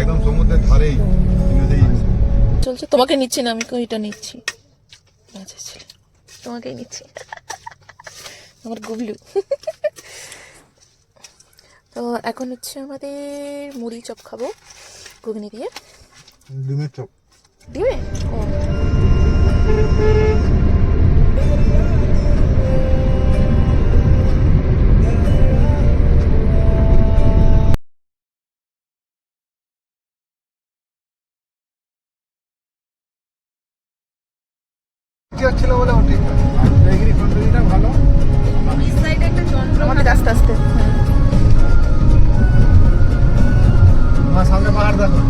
একদম সমুদ্রের ধারেই চলছে। তোমাকে নিচ্ছি না, আমি এটা নিচ্ছি। আচ্ছা ছেলে, তোমাকেই নিচ্ছি, আমার গুবলু। তো এখন হচ্ছে আমাদের মুড়ি চপ খাবো ঘুগনি দিয়ে। ডিমের চপ দিবে? ও ছিল বলে ঠিক আছে। ভালো আমাদের আস্তে আস্তে। সামনে পাহাড় দেখো,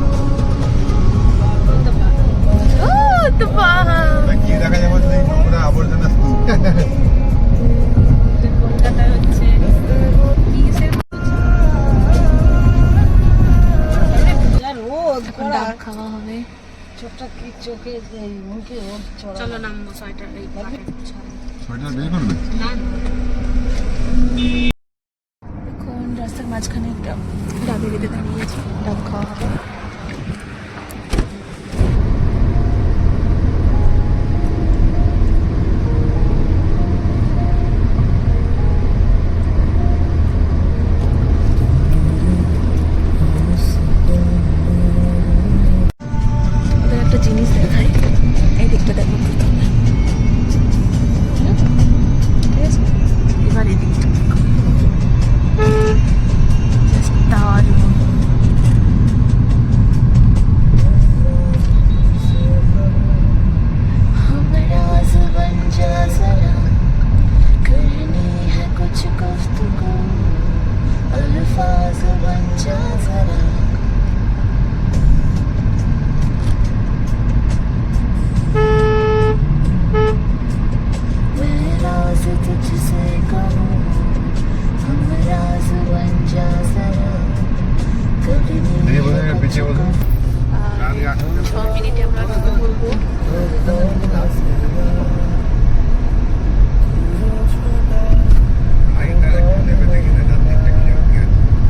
তো কি দেখা যাবে পুরো আবর্জনা স্তূপ। কলকাতায় হচ্ছে রোদ ডাব খাওয়া হবে। চোখটা কি চোখে মুখে রোদ চড়া। চলো নামবো সোয়েটার এই সোয়েটার বের করবে না এখন রাস্তার মাঝখানে একটা ডাবে বেঁধে দাঁড়িয়েছি, ডাব খাওয়া হবে। ওদের একটা জিনিস দেখাই, এই দিকটা দেখো প্রথমে। ঠিক আছে, এবার এই দিকটা দেখো, জাস্ট দারুণ। हमरा ज़ुबान जा ज़रा करनी है कुछ गुफ्तगू, अल्फाज़ बन जा ज़रा। मैं राज़ तुझसे कहूँ, हमरा ज़ुबान जा ज़रा करनी ধীরে বলে है कुछ পিছিয়ে বলে गुफ्तगू। 6 মিনিটে আমরা কথা বলবো।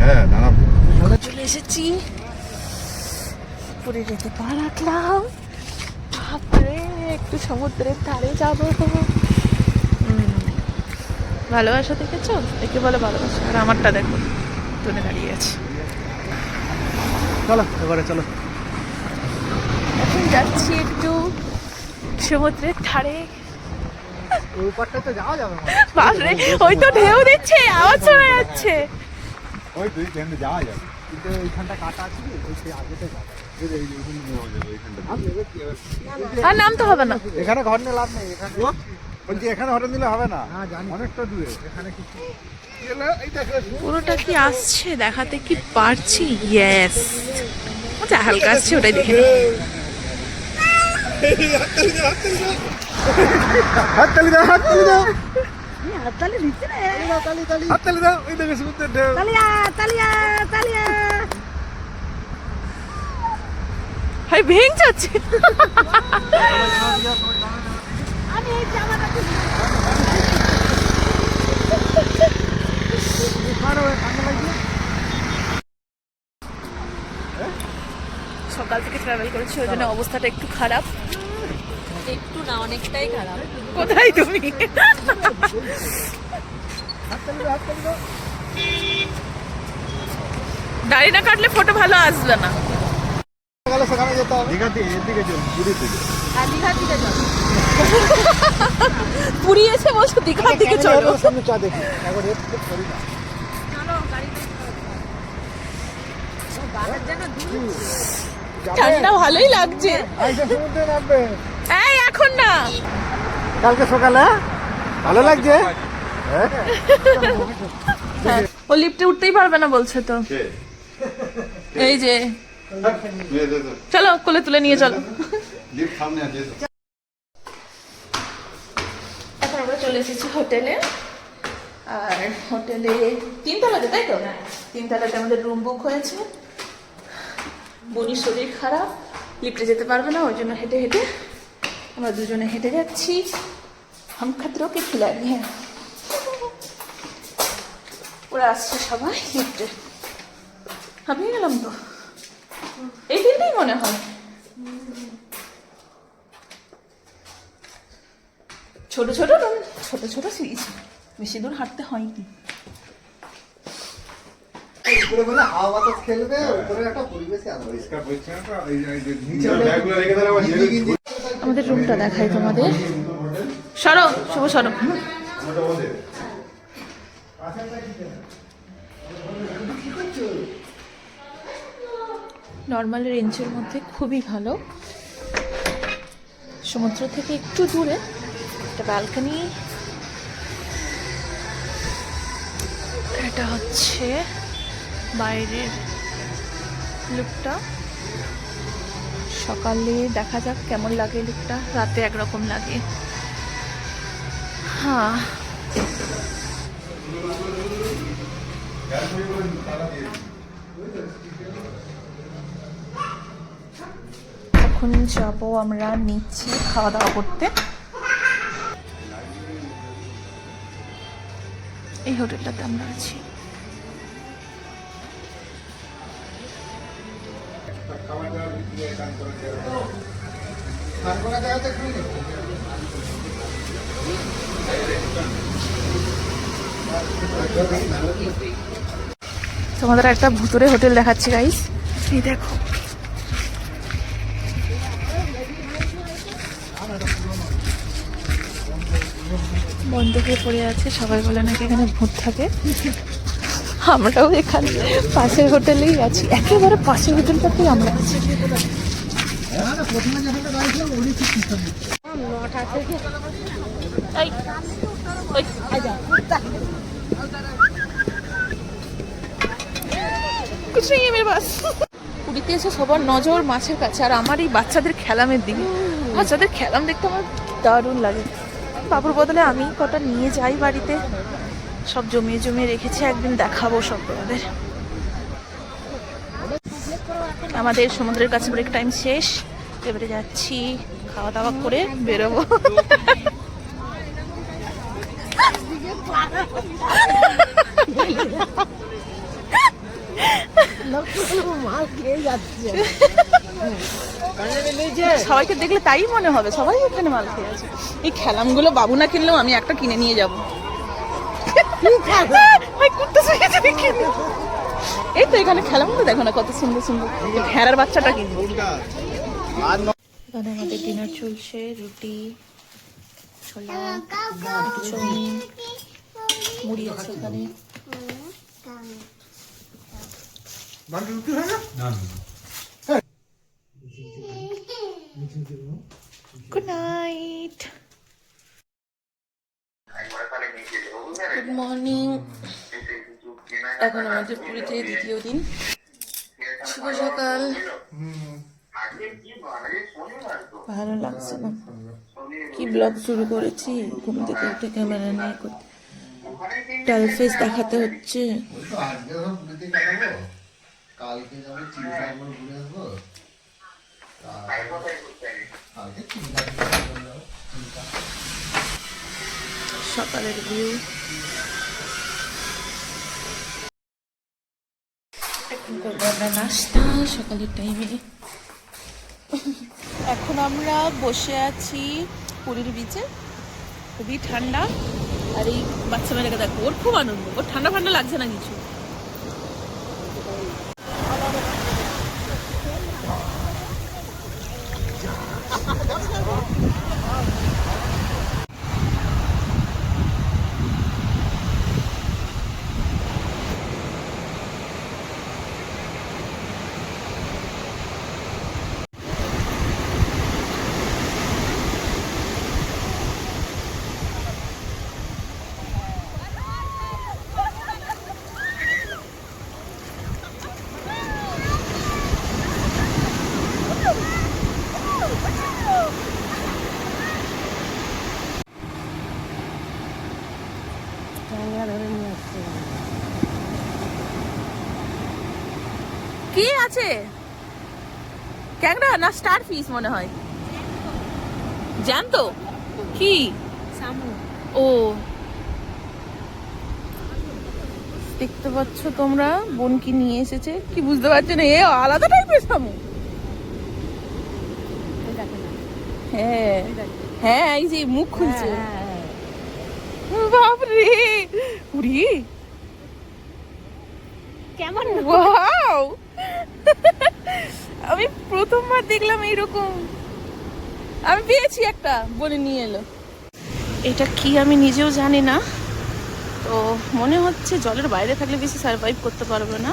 হ্যাঁ দাঁড়াবো। আমরা চলে এসেছি, পুরী যেতে পা রাখলাম। বাপরে, একটু সমুদ্রের ধারে যাব। ভালোবাসা দেখেছো, একে বলে ভালোবাসা। আর আমারটা দেখো, তুলে দাঁড়িয়ে আছে। চলো এবারে চলো। এখন যাচ্ছি একটু সমুদ্রের ধারে। ওই পাটটা তো যাওয়া যাবে না। বাপরে, ওই তো ঢেউ দিচ্ছে, আওয়াজ শোনা যাচ্ছে। ওই দুই ট্রেনে যাওয়া যাবে, কিন্তু ওইখানটা কাটা আছে, ওই আগেতে যাবে। আর নামতে হবে না। এখানে ঘর নিয়ে লাভ নেই, এখানে বলছি এখানে হোটেল নিলে হবে না, অনেকটা দূরে। এখানে কিছু পুরোটা কি আসছে দেখাতে কি পারছি? ইয়েস, আচ্ছা হালকা আসছে, ওটাই দেখে নিই। হাততালি দাও, হাততালি দাও, হাততালি দিচ্ছে না হাততালি দাও। ওই দেখো সমুদ্রের ঢেউ। তালিয়া তালিয়া তালিয়া হাই ভেঙ যাচ্ছে। আমি এই জামাটা সকাল থেকে ট্রাভেল করেছি, ওই জন্য অবস্থাটা একটু খারাপ। একটু না অনেকটাই খারাপ। কোথায় তুমি? দাড়ি না কাটলে ফটো ভালো আসবে না। সকালে সেখানে যেতে হবে। দীঘাতে এদিকে চল, পুরীর দিকে। আর দীঘার দিকে যাবো। পুরী এসে বলছো দীঘার দিকে চলো। সামনে চা দেখি একবার রেট করি না। চলো গাড়িতে বাজার যেন দূর। ঠান্ডা ভালোই লাগছে। আইসা সমুদ্রে নামবে এই এখন না, কালকে সকালে। ভালো লাগছে। ও লিফটে উঠতেই পারবে না বলছে তো। এই যে চলো, কোলে তুলে নিয়ে চলো। এখন আমরা চলে এসেছি হোটেলে। আর হোটেলে 3 তলাতে, তাই তো? 3 তলাতে আমাদের রুম বুক হয়েছে। বনির শরীর খারাপ, লিফটে যেতে পারবে না, ওই জন্য হেঁটে হেঁটে আমরা দুজনে হেঁটে যাচ্ছি। হাম খাতরো কে খিলাড়ি হ্যাঁ। ওরা আসছে সবাই লিফটে। হাঁপিয়ে গেলাম তো, এই তিনটেই মনে হয়। ছোট ছোট রুম, ছোট ছোট সিরিজ, বেশি দূর হাঁটতে হয়নি। উপরে বলে হাওয়া বাতাস খেলবে, উপরে একটা পরিবেশই আলাদা। পরিষ্কার পরিচ্ছন্নতা নিচে ব্যাগগুলো রেখে দিলে আবার আমাদের রুমটা দেখাই তোমাদের। সরো শুভ, সরো। নর্মাল রেঞ্জের মধ্যে খুবই ভালো। সমুদ্র থেকে একটু দূরে একটা ব্যালকনি। এটা হচ্ছে বাইরের লুকটা। সকালে দেখা যাক কেমন লাগে লুকটা, রাতে একরকম লাগে। হ্যাঁ, এখন যাবো আমরা নিচে খাওয়া দাওয়া করতে। এই হোটেলটাতে আমরা আছি। তোমাদের একটা ভুতুরে হোটেল দেখাচ্ছি গাইস, এই দেখো। বন্ধ হয়ে পড়ে আছে, সবাই বলে নাকি এখানে ভূত থাকে। আমরাও এখানে পাশের হোটেলেই আছি, একেবারে পাশের হোটেলটাতেই আমরা আছি। পুরীতে এসে সবার নজর মাছের কাছে, আর আমার এই বাচ্চাদের খেলামের দিকে। বাচ্চাদের খেলাম দেখতে আমার দারুণ লাগে। বাবুর বদলে আমি কটা নিয়ে যাই বাড়িতে, সব জমিয়ে জমিয়ে রেখেছি, একদিন দেখাবো সব তোমাদের। আমাদের সমুদ্রের কাছে ব্রেক টাইম শেষ, এবারে যাচ্ছি খাওয়া দাওয়া করে বেরোবো। সবাইকে দেখলে তাই মনে হবে সবাই এখানে মাল খেয়ে আছে। এই খেলামগুলো বাবু না কিনলেও আমি একটা কিনে নিয়ে যাবো। এই তো এখানে খেলামগুলো দেখো না কত সুন্দর সুন্দর। ভেড়ার বাচ্চাটা কিনবো। এখানে আমাদের ডিনার চলছে, রুটি, ছোলা, চাউমিন, মুড়ি আছে এখানে। Good night, good morning. এখন আমাদের পুরীতে দ্বিতীয় দিন। শুভ সকাল। ভালো লাগছে না, কি ব্লগ শুরু করেছি, ঘুম থেকে উঠে ক্যামেরা নিয়ে করতে, ডাল ফেস দেখাতে হচ্ছে। সকালের ভিউ। এখন করবো আমরা নাস্তা সকালের টাইমে। এখন আমরা বসে আছি পুরীর বিচে, খুবই ঠান্ডা। আর এই বাচ্চা মেয়েটাকে দেখো, ওর খুব আনন্দ, ওর ঠান্ডা ঠান্ডা লাগছে না কিছু। কি আছে ক্যাংড়া না স্টার ফিশ মনে হয়, জানতো কি ও দেখতে পাচ্ছ তোমরা, বোন কি নিয়ে এসেছে কি বুঝতে পারছো না, এ আলাদা টাইপের শামুক। হ্যাঁ হ্যাঁ, এই যে মুখ খুলছে, বাপরে উড়ি কেমন ওয়াও, আমি প্রথমবার দেখলাম এইরকম। আমি পেয়েছি একটা, বলে নিয়ে এলো। এটা কি আমি নিজেও জানি না, তো মনে হচ্ছে জলের বাইরে থাকলে বেশি সার্ভাইভ করতে পারবে না,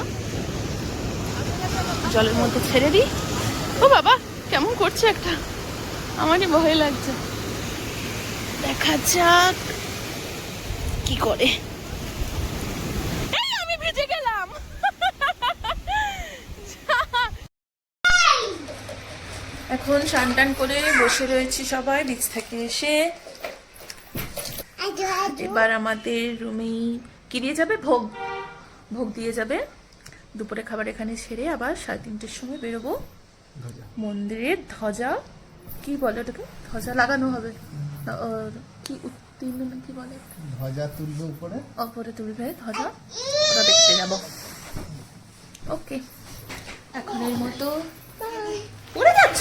জলের মধ্যে ছেড়ে দিই। ও বাবা, কেমন করছে একটা, আমারই ভয় লাগছে, দেখা যাক কি করে। এই, আমি ভিজে গেলাম। এখন স্নান টান করে বসে রয়েছি সবাই বিচ থেকে এসে। এবার আমাদের রুমেই কি দিয়ে যাবে, ভোগ, ভোগ দিয়ে যাবে। দুপুরে খাবার এখানে সেরে আবার 3:30টার সময় বেরোবো। মন্দিরের ধ্বজা, কি বলে ওটাকে, ধ্বজা লাগানো হবে, কি উত্তীর্ণ না কি বলে, ধ্বজা তুলবে উপরে, অপরে তুলবে ধ্বজা, ওটা দেখতে যাব। ওকে, এখনের মতো উড়ে যাচ্ছ।